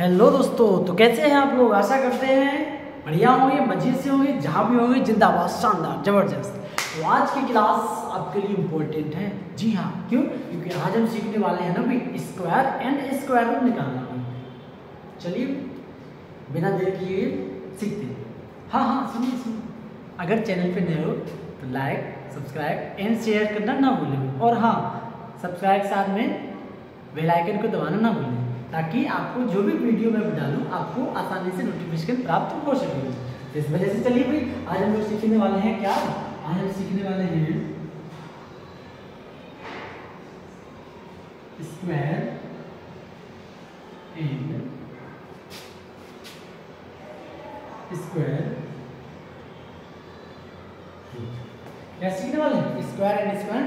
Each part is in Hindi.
हेलो दोस्तों, तो कैसे हैं आप लोग। आशा करते हैं बढ़िया होंगे, मजे से होंगे, जहाँ भी होंगे जिंदाबाद, शानदार, जबरदस्त। तो आज की क्लास आपके लिए इम्पोर्टेंट है। जी हाँ, क्यों? क्योंकि आज हम सीखने वाले हैं ना भी स्क्वायर एंड स्क्वायर रूट निकालना। चलिए बिना देर किए सीखते हैं। हाँ, सुनिए, अगर चैनल पे नए हो तो लाइक, सब्सक्राइब एंड शेयर करना ना भूलें। और हाँ, सब्सक्राइब के साथ में बेल आइकन को दबाना ना भूलें, ताकि आपको जो भी वीडियो मैं डालूं आपको आसानी से नोटिफिकेशन प्राप्त हो सके। इस वजह से चलिए भाई, आज हम लोग सीखने वाले हैं क्या? आज हम सीखने वाले हैं स्क्वायर एंड स्क्वायर। क्या सीखने वाले हैं? स्क्वायर एंड स्क्वायर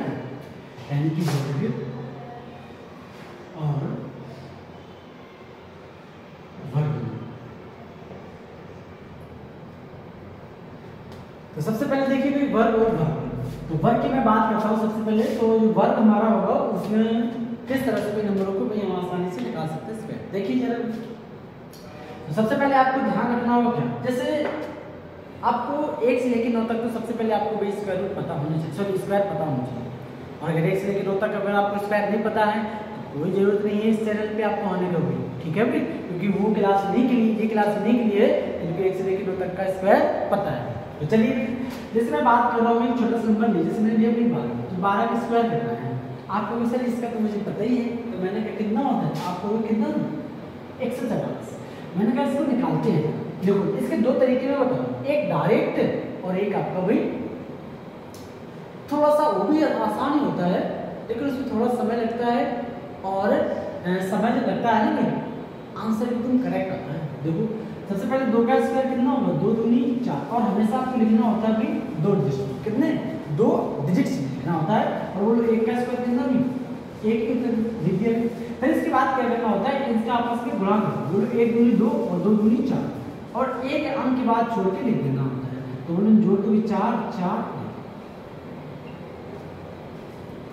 यानी कि वर्ग और वर्गमूल। तो सबसे पहले देखिए भाई, वर्ग और वर्गमूल। तो वर्ग की मैं बात करता हूँ सबसे पहले। तो जो वर्ग हमारा होगा उसमें किस तरह से कोई नंबरों को भाई हम आसानी से निकाल सकते हैं स्क्वायर। देखिए जरा, तो सबसे पहले आपको ध्यान रखना होगा क्या, जैसे आपको 1 से लेकर 9 तक तो सबसे पहले आपको भाई स्क्वायर रूट पता होना चाहिए, सॉरी स्क्वायर पता होना चाहिए। और अगर 1 से लेकर 9 तक अगर आपको स्क्वायर नहीं पता है तो कोई जरूरत नहीं है इस चैनल पे आपको आने का भी, ठीक है भाई, क्योंकि वो क्लास नहीं के लिए, ये क्लास नहीं के लिए इनको 1 से लेकर 9 तक का स्क्वायर पता है। तो चलिए, जैसे मैं बात कर रहा हूँ एक छोटा सा नंबर लीजिए, जैसे मैंने लिया अपनी 12, तो 12 का स्क्वायर करना है आपको भी। सर इसका तो मुझे पता ही है, तो मैंने कहा कितना होता है, आपको कितना 144। मैंने कहा इसको निकालते हैं। देखो इसके दो तरीके में बताओ, एक डायरेक्ट और एक आपका भाई थोड़ा सा, वो भी आसान ही होता है लेकिन उसमें थोड़ा समय लगता है। और समय जो लगता है ना भाई, आंसर एकदम करेक्ट आता है। देखो सबसे पहले 2 का स्क्वायर कितना होगा, 2 दूनी 4। और हमेशा आपको लिखना होता है भाई 2 डिजिट, कितने 2 डिजिट्स लिखना होता है। और वो 1 का स्क्वायर कितना भी 1 लिख दिया। फिर इसके बाद क्या करना होता है, इनका आपस में गुणा करो, बोलो 1 दूनी 2 और 2 दूनी 4, और एक अंक के बाद छोड़ के लिख देना होता है। तो उन्होंने जोड़ के भी 4 4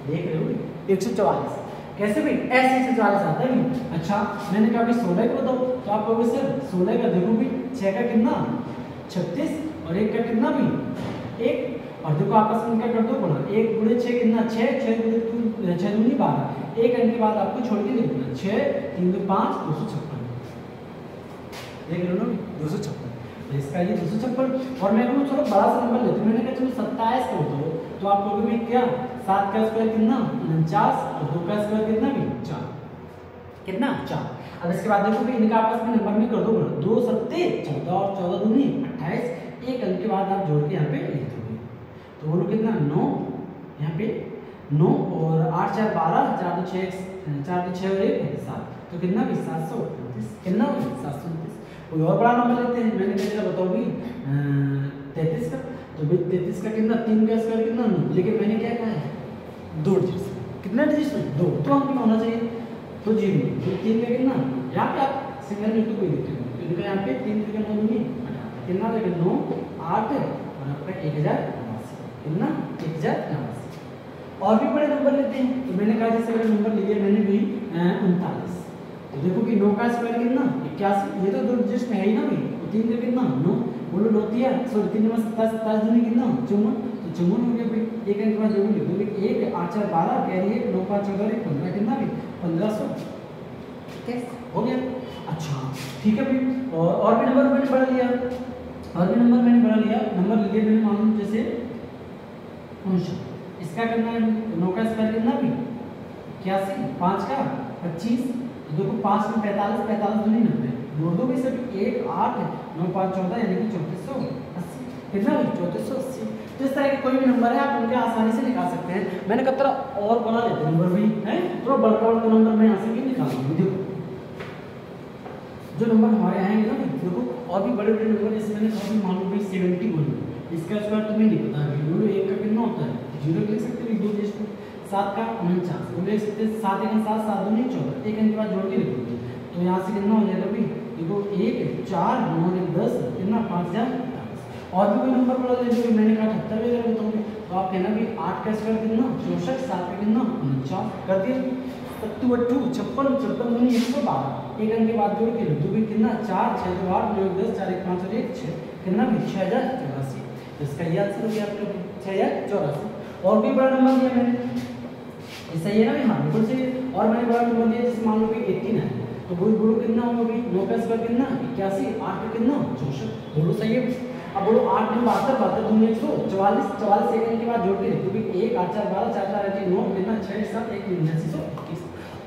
देख रहे हो 144 कैसे भाई, ऐसे 144 आता है भाई। अच्छा मैंने कहा भाई 16 को बताओ, तो आप कहोगे सर 16 का देखो भाई 6 का कितना 36 और 1 का कितना भी 1, और देखो आपस में क्या कर दो गुणा, 1 गुणे 6 कितना 6, 6 गुणे 6 दूनी 12, एक अंक के बाद आपको छोड़ के लिख देना 6 3 2 5 256। देख रहे हो ना 256, तो इसका ये 256। और मैं थोड़ा बड़ा सा नंबर लेता हूँ, मैंने कहा चलो 27 कर दो, तो आप लोगों में क्या 7 का स्क्वायर कितना 49 और 2 का स्क्वायर कितना भी 4, कितना 4। अब इसके बाद देखो कि इनका आपस में नंबर में कर दो 2 7 14 और 14 दूनी 28, एक अंक के बाद आप जोड़ के यहाँ पे लिख दोगे, तो बोलो कितना 9, यहाँ पे 9 और 8 4 12, 4 2 6 4 2 6 और 1 7, तो कितना भी 729, कितना 729। कोई और बड़ा नंबर लेते हैं, मैंने कैसे बताओ भी 33 का, तो भाई 33 का कितना 3 का स्क्वायर कितना 9, लेकिन मैंने क्या कहा है 2 डिजिट, कितना डिजिट में 2, तो हमको होना चाहिए तो 0, तो 3 का कितना, यहाँ पे आप सिंगल में तो कोई दिक्कत नहीं, तो यहाँ पे 3 का 9 दूनी 18, कितना देगा 9 8 और आपका 1089, कितना 1089। और भी बड़े नंबर लेते हैं, तो मैंने कहा जैसे अगर नंबर लिया मैंने भी 39, तो देखो कि 9 का स्क्वायर कितना 81, ये तो 2 डिजिट में है ही ना भाई, तो 3 का कितना 9, बोलो 9 दिया, सॉरी 3 में 27 27 दूनी कितना 54, तो 54 हो गया भाई। एक अंक के बाद जो भी लिख दो 1 8 4 12 कैरी है 9 5 14 1 15, कितना भी 1500, हो गया। अच्छा ठीक है भाई, और भी नंबर मैंने बढ़ा लिया, और भी नंबर मैंने बढ़ा लिया, नंबर लिए मैंने मान लो जैसे 59, इसका करना है 9 का स्क्वायर कितना भी 81, 5 का 25, तो देखो 5 में 45 45 दूनी 90, जोड़ दो भी सब 1 8 9 5 14 यानी कि 3480, कितना भी 3480। तो इस तरह के कोई भी नंबर है आप उनके आसानी से निकाल सकते हैं। मैंने कहा तरह और बना लेते हैं नंबर भी है, थोड़ा बड़का नंबर मैं यहाँ से भी निकाल दूँगी। देखो जो नंबर हमारे आएंगे ना, देखो और भी बड़े बड़े नंबर, जैसे मैंने कहा मान लो भाई 70 बोलो, इसका स्क्वायर तुम्हें नहीं पता है, बोलो 1 का कितना होता है 0 लिख सकते हो 2 डिजिट, 7 का 49, वो लिख सकते हैं 7 1 7 7 दूनी 14, एक अंक के बाद जोड़ के लिख दोगे, तो यहाँ से कितना हो जाएगा भाई, देखो 1 4 9 1 10, कितना 5000। और भी कोई नंबर बड़ा ले लो, मैंने कहा 78 वगैरह बताऊंगी, तो आप कहना भी 8 का स्क्वायर कितना 64, 7 का कितना 49 कर दिया। सत्तू अट्ठू 56, 56 दूनी 112, एक अंक के बाद जोड़ के लो, तो भी कितना 4 6 2 8 9 10 4 1 5 और 1 6, कितना भी 6084। इसका ये आंसर हो गया आपका 6084। और भी बड़ा नंबर दिया मैंने, सही है ना भाई? हाँ बिल्कुल सही है। और मैंने बड़ा नंबर दिया जैसे मान लो कि 18 है, तो बोलो कितना होगा भाई? 9 का स्क्वायर कितना 81, 8 का कितना 64, बोलो सही है। अब बोलो 8 में 72, 72 दूनी 144, 44 सेकंड के बाद जोड़ के देखो भी 1 8 4 12 4 4 8 9 कितना 6 7 1 8921।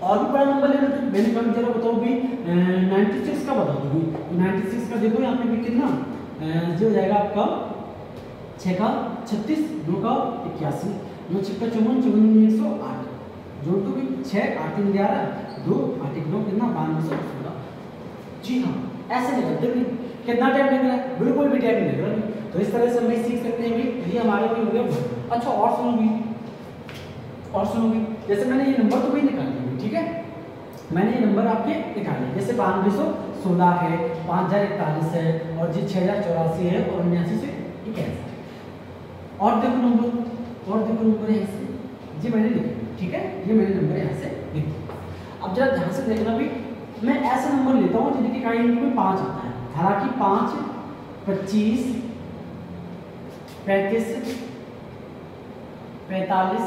और भी बड़ा नंबर ले लो, मैंने कम जरा बताओ भी 96 का बता दो भी। 96 का देखो यहाँ पे भी कितना जो हो जाएगा आपका 6 का 36, 9 का 81, 9 6 का 54, 54 108, जोड़ तो भी 6 8 3 11 2 8 1 9 कितना 9216। जी हाँ, ऐसे निकलते भी। कितना टाइम लग रहा है? बिल्कुल भी टाइम नहीं लग रहा। तो इस तरह से हम सीख सकते हैं भी, ये हमारे भी हो गया। अच्छा और सुनो भी, और सुनो भी, जैसे मैंने ये नंबर तो भी निकाल दिए, ठीक है, मैंने ये नंबर आपके निकाले, जैसे 9216 है, 5041 है, और जी 6084 है, और 8981। और देखो नंबर, और देखो नंबर यहाँ से जी मैंने लिखे, ठीक है, ये मैंने नंबर यहाँ से लिख दिया। अब जरा ध्यान से देखना भी, मैं ऐसा नंबर लेता हूँ जिनकी का इंटू में 5 आता है। हालांकि 5 25 35 45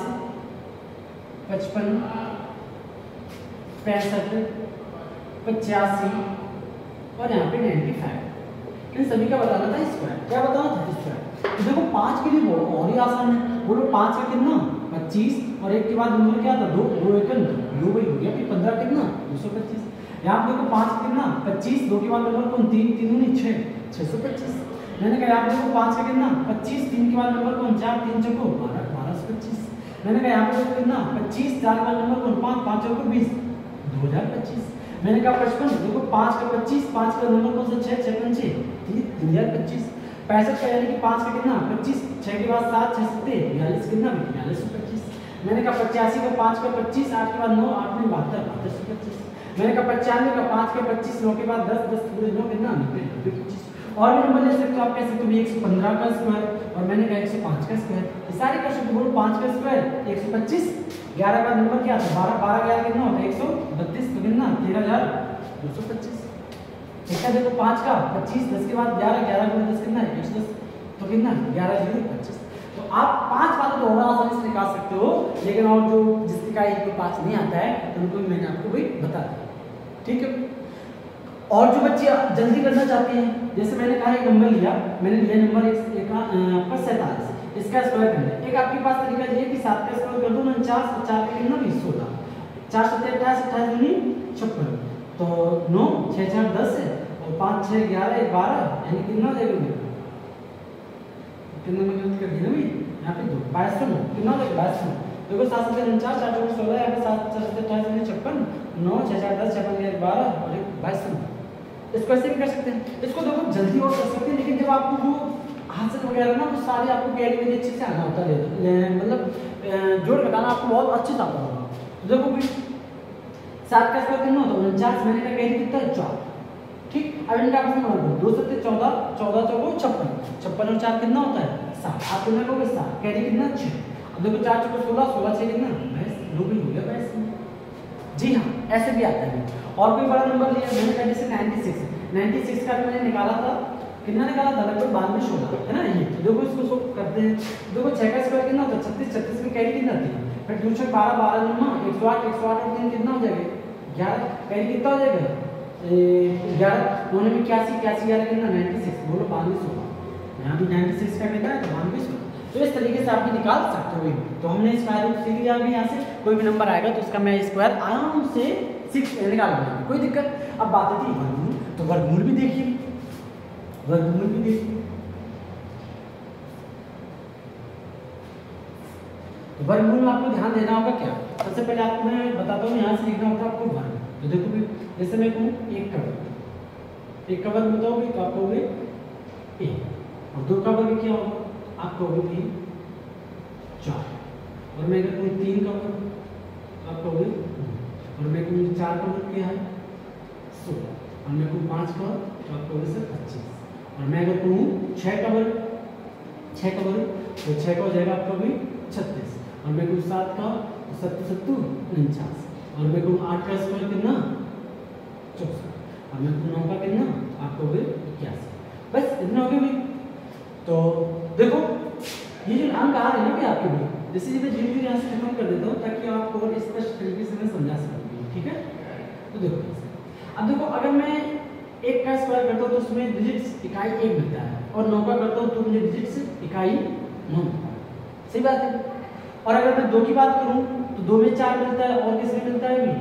55 65 85 और यहाँ पे 95, इन सभी का बताना था स्क्वायर। क्या बताना था? स्क्वायर। तो देखो 5 के लिए बोलो और ही आसान है, बोलो 5 का कितना 25, और एक के बाद नंबर क्या था 2, 2 1 2 भाई हो गया, फिर 15 कितना 225। यहाँ पे देखो 5 कितना 25, 2 के बाद नंबर कौन 3, 3 नहीं 6, 625। मैंने कहा यहाँ पे देखो 5 का कितना 25, 3 के बाद नंबर कौन 4, 3 चौको 12, 1225। मैंने कहा यहाँ पे देखो कितना 25, 4 के बाद नंबर कौन 5, 5 चौको 20, 2025। मैंने कहा 55, देखो 5 का 25, 5 का नंबर कौन सा 6, 6 5 3025। 65 का यानी कि 5 का कितना 25, 6 के बाद 7 6 7 42 कितना 4225। मैंने कहा 85 का 5 का 25, 8 के बाद 9 8 में 72, 7225। मैंने कहा 95 का 5 के 25, 9 के बाद 10 10 पूरे 9 कितना 90 और भी नंबर ले सकते हो आप, कह सकते हो 115 का स्क्वायर, और मैंने कहा 105 का स्क्वायर, ये सारे कर सकते हो। बोलो 5 का स्क्वायर 125, 11 का नंबर क्या था 12, 12 11 कितना होता है 132, तो कितना 13225। ठीक है, देखो 5 का 25, 10 के बाद 11, 11 गुणा 10 कितना है 110, तो कितना 11025। तो आप 5 वाले तो और आसानी से निकाल सकते हो, लेकिन और जो जिसकी का 5 नहीं आता है तो उनको भी मैंने आपको भी बता दिया, ठीक है। और जो बच्चे जल्दी करना चाहते हैं, जैसे मैंने कहा एक नंबर लिया, मैंने लिया नंबर आपका 47, इसका स्क्वायर करना है। एक आपके पास तरीका ये कि 7 का स्क्वायर कर दो 49, और 4 का कितना 16, 4 7 28 28 दूनी 56, तो 9 6 4 10 है, और 5 6 11 12, यानी कितना देगा कितना में कर दिया भाई यहाँ पे 2 22 कितना हो गया 22। देखो 7 7 49, 4 4 16, यहाँ पे 7 4 7 28 56, 9 6 4 10 6 5 12 और 22। इसको ऐसे भी कर सकते हैं, इसको देखो जल्दी और कर सकते हैं, लेकिन जब आपको जो हासिल वगैरह ना तो सारे आपको कैरी में अच्छे से आना होता है, मतलब जोड़ घटाना आपको बहुत अच्छे से आता होगा। तो देखो भाई 7 का स्क्वायर कितना होता है 49, मैंने कहा कैरी कितना है 4, ठीक। अब इनका आपस में बढ़ा दो 2 7 14, 14 चौको 56, 56 और 4 कितना होता है 7, आप कितना कहोगे 7, कैरी कितना 6। अब देखो 4 चौको 16, 16 6 कितना 22, 2 भी हो गया 22। जी हाँ, ऐसे भी आता है। और कोई बड़ा नंबर लिया मैंने कहा जैसे 96 का मैंने निकाला था, कितना निकाला था लगभग 92 16 है ना ये। तो देखो इसको सो करते हैं, देखो 6 का स्क्वायर कितना होता है 36, 36 में कैरी कितना थी, फिर 2 6 12 12 9 108, 108 और 3 कितना हो जाएगा 11, कैरी कितना हो जाएगा 11, होने में 81 81 11 कितना 96, बोलो 92 16, यहाँ भी 96 का कितना है तो 92 16। तो इस तरीके से आप भी निकाल सकते हो। तो हमने स्क्वायर रूट सीख लिया अभी, यहाँ से कोई भी नंबर आएगा तो उसका मैं स्क्वायर आराम से निकाल लूँगा, कोई दिक्कत। अब बात आती है वर्गमूल, तो वर्गमूल भी देखिए, वर्गमूल भी देखिए। तो वर्गमूल में आपको ध्यान देना होगा क्या, सबसे पहले आपको मैं बताता हूँ, यहाँ से लिखना होगा आपको वर्ग। तो देखो भी जैसे मैं कहूँ 1 का वर्ग, 1 का वर्ग बताओगे तो आप कहोगे 1, और 2 का वर्ग क्या होगा आप कहोगे 3 4, और मैं अगर कहूँ 3 का वर्ग आप कहोगे 2, और मैं कहूँ 4 का वर्ग क्या है 16, और मैं कहूँ 5 का तो आप कहोगे सर 25, और मैं अगर कहूँ 6 का वर्ग तो 6 का हो जाएगा आपका भी 36, और मैं कहूँ 7 का तो 7 7 49, और मैं कहूँ 8 का स्क्वायर कितना 64, और मैं कहूँ 9 का कितना आपको हो गए 81। बस इतना हो गया भाई। तो देखो ये जो अंक आ रहे हैं ना कि आपके भी, जैसे मैं धीरे धीरे यहाँ से खत्म कर देता हूँ ताकि आपको और स्पष्ट तरीके से मैं समझा सकूँ, ठीक है। तो देखो अब देखो अगर मैं 1 का स्क्वायर करता हूँ तो उसमें डिजिट्स इकाई 1 मिलता है, और 9 का करता हूँ तो मुझे डिजिट्स इकाई 9 मिलता है, सही बात है। और अगर मैं 2 की बात करूँ तो 2 में 4 मिलता है, और किस में मिलता है भी,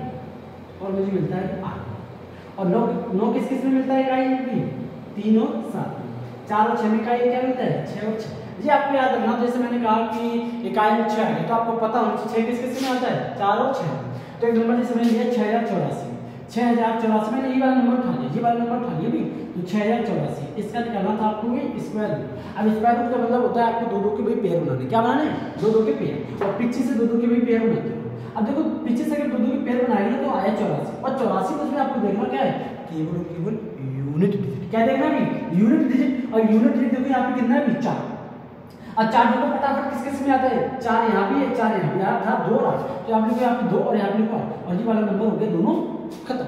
और मुझे मिलता है 8, और 9 किस किस में मिलता है इकाई भी, 3 और 7 में, 4 और 6 में इकाई क्या मिलता है 6 और 6। जी आपको याद रखना, जैसे मैंने कहा कि इकाई 6 है तो आपको पता होना चाहिए 6 किस किस में आता है 4 और 6। तो एक नंबर जैसे मैंने लिया 6084, 6084 मैंने ये वाला नंबर उठा लिया, ये वाला नंबर उठा लिया भी, तो 6084 इसका निकालना था आपको स्क्वायर रूट। अब स्क्वायर रूट का मतलब होता है आपको दो दो के भाई पेयर बनाने, क्या बनाने दो दो के पेयर, और पीछे से दो दो के भाई पेयर बनाते हो। अब देखो पीछे से अगर दो दो के पेयर बनाएंगे ना तो आया 84, और 84 में आपको देखना क्या है केवल और केवल यूनिट डिजिट, क्या देखना भी यूनिट डिजिट, और यूनिट डिजिट देखो यहाँ पे कितना है 4, और 4 देखो फटाफट किस किस में आता है 4 यहाँ भी है 4 यहाँ भी, यहाँ था 2 और 8, तो आप लिखो यहाँ पे 2 और यहाँ पे लिखो 8, और ये वाला नंबर हो गया दोनों खत्म।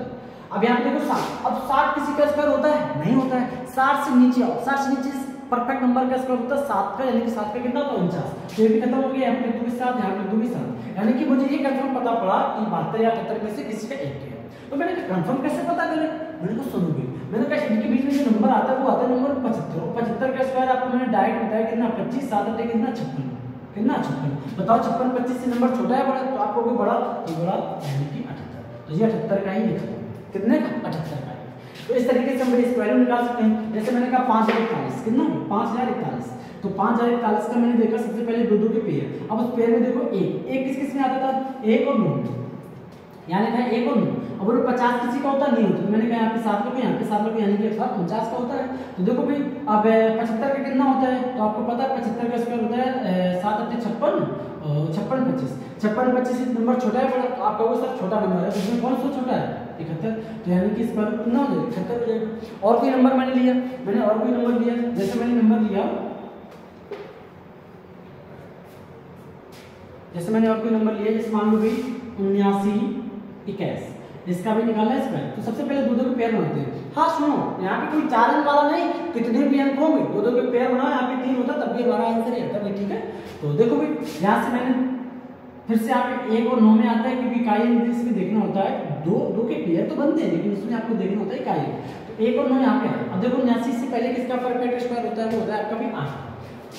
अब यहाँ पे देखो 7, अब 7 किसी का स्क्वायर होता है नहीं होता है, 60 से नीचे आओ, 60 से नीचे परफेक्ट नंबर का स्क्वायर होता है 7 का, यानी कि 7 का कितना 49, तो ये भी खत्म हो गया, यहाँ पे 2 के साथ यहाँ पे 2 के साथ, यानी कि मुझे ये कंफर्म पता पड़ा कि 72 या 78 में से किसी का एक है। तो मैंने कंफर्म कैसे पता करें, मैंने कहा सुनोगे, मैंने कहा इनके बीच में जो नंबर आता है वो आता है नंबर 75, और 75 का स्क्वायर आपको मैंने डायरेक्ट बताया कितना 25, 7 8 कितना 56, कितना 56, बताओ 56 25 से नंबर छोटा है बड़ा, तो आपको भी बड़ा तो बड़ा यानी कि 78, तो ये 78 का ही लिखा कितने का 78 का। तो इस तरीके से हम स्क्वायर रूट निकाल सकते हैं। जैसे मैंने कहा 5041 कितना 5041, तो 5041 का मैंने देखा सबसे पहले दो दो के पेयर, अब उस पेयर में देखो एक किस किस में आता था 1 और 9, यहाँ लिखा है 1 और 9, अब 50 किसी का होता नहीं होता, तो मैंने कहा यहाँ पे 7 लोग यहाँ पे 7 लोग यानी कि 50 का होता है। तो देखो भाई अब 75 का कितना होता है, तो आपको पता है 75 का स्क्वायर होता है 7 8 56 और 56 25, 56 25 नंबर छोटा है बड़ा, तो आप कहोगे सर छोटा नंबर है, इसमें कौन सा छोटा है 71, तो यानी कि स्क्वायर रूट कितना हो जाएगा 71 हो जाएगा। और कोई नंबर मैंने लिया, और कोई नंबर लिया, जैसे मैंने नंबर लिया, जैसे मैंने और कोई नंबर लिया, जैसे मान लो भाई 7921, इसका भी निकालना है स्क्वायर, तो सबसे पहले दो दो के पेयर बनाते हैं। हाँ सुनो, यहाँ पे कोई 4 अंक वाला नहीं, कितने भी अंक होंगे दो दो के पेयर बनाओ, यहाँ पे 3 होता तब भी हमारा आंसर ही आता है, ठीक है। तो देखो भाई यहाँ से मैंने फिर से यहाँ पे 1 और 9 में आता है, क्योंकि इकाई इसमें देखना होता है दो दो के पेयर तो बनते हैं, लेकिन इसमें आपको देखना होता है इकाई, तो 1 और 9 यहाँ पे है। अब देखो 79 से पहले किसका परफेक्ट स्क्वायर होता है, वो होता है आपका भी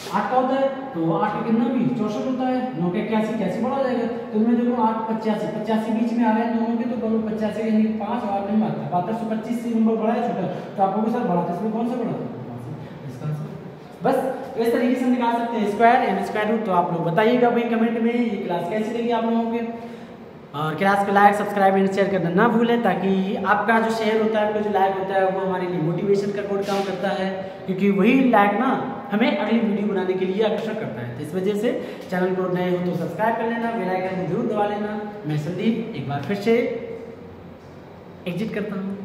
8 का होता है, तो 8 का कितना भी 64 होता है, 9 का 81 कैसे बड़ा हो जाएगा, तो मैं देखो 8 85 बीच में आ रहा है दोनों के, तो दोनों 85 यानी 5 और 8 नहीं आता, 7225 से नंबर बड़ा है छोटा, तो आपको भी सर बड़ा था, इसमें कौन सा बड़ा था इसका आंसर। बस इस तरीके से हम निकाल सकते हैं स्क्वायर एंड स्क्वायर रूट। तो आप लोग बताइएगा भाई कमेंट में ये क्लास कैसी लगी आप लोगों के, और क्लास को लाइक सब्सक्राइब एंड शेयर करना ना भूलें, ताकि आपका जो शेयर होता है, आपका जो लाइक होता है वो हमारे लिए मोटिवेशन का कोड काम करता है, क्योंकि वही लाइक ना हमें अगली वीडियो बनाने के लिए आकर्षण करता है। तो इस वजह से चैनल को नए हो तो सब्सक्राइब कर लेना, बेल आइकन को जरूर दबा लेना। मैं संदीप एक बार फिर से एग्जिट करता हूँ।